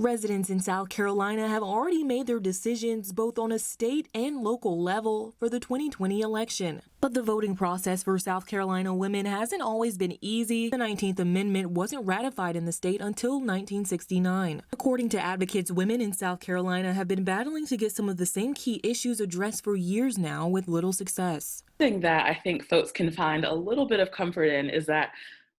Residents in South Carolina have already made their decisions both on a state and local level for the 2020 election. But the voting process for South Carolina women hasn't always been easy. The 19th Amendment wasn't ratified in the state until 1969. According to advocates, women in South Carolina have been battling to get some of the same key issues addressed for years now with little success. Thing that I think folks can find a little bit of comfort in is that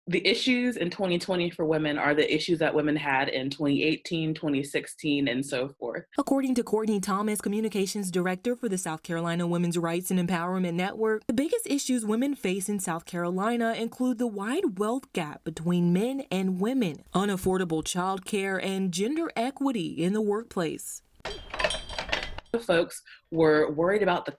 the issues in 2020 for women are the issues that women had in 2018, 2016, and so forth. According to Courtney Thomas, communications director for the South Carolina Women's Rights and Empowerment Network, the biggest issues women face in South Carolina include the wide wealth gap between men and women, unaffordable childcare, and gender equity in the workplace. Folks were worried about the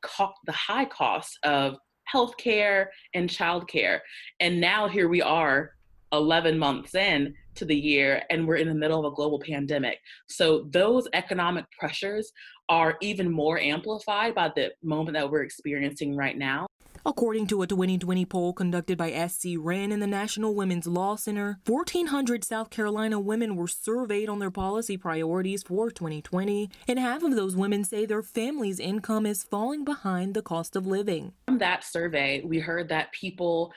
high cost of healthcare and childcare. And now here we are 11 months in to the year, and we're in the middle of a global pandemic. So those economic pressures are even more amplified by the moment that we're experiencing right now. According to a 2020 poll conducted by SC Wren and the National Women's Law Center, 1,400 South Carolina women were surveyed on their policy priorities for 2020, and half of those women say their family's income is falling behind the cost of living. From that survey, we heard that people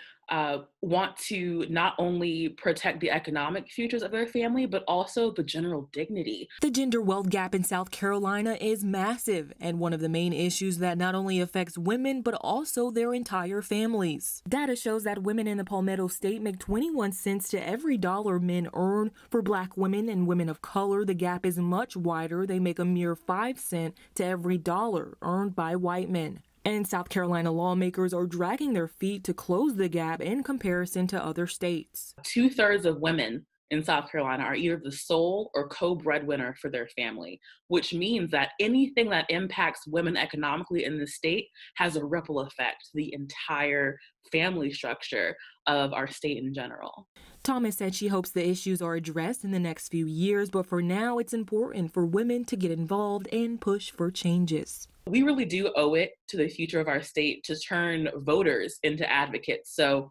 want to not only protect the economic futures of their family, but also the general dignity. The gender wealth gap in South Carolina is massive and one of the main issues that not only affects women, but also their entire families. Data shows that women in the Palmetto State make 21 cents to every dollar men earn. For Black women and women of color, the gap is much wider. They make a mere 5 cents to every dollar earned by white men. And South Carolina lawmakers are dragging their feet to close the gap in comparison to other states. 2/3 of women in South Carolina are either the sole or co-breadwinner for their family, which means that anything that impacts women economically in the state has a ripple effect to the entire family structure of our state in general. Thomas said she hopes the issues are addressed in the next few years, but for now it's important for women to get involved and push for changes. We really do owe it to the future of our state to turn voters into advocates. So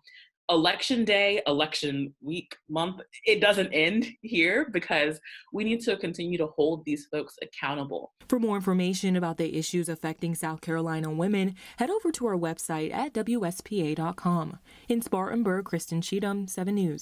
election day, election week, month, it doesn't end here because we need to continue to hold these folks accountable. For more information about the issues affecting South Carolina women, head over to our website at WSPA.com. In Spartanburg, Kristen Cheatham, 7 News.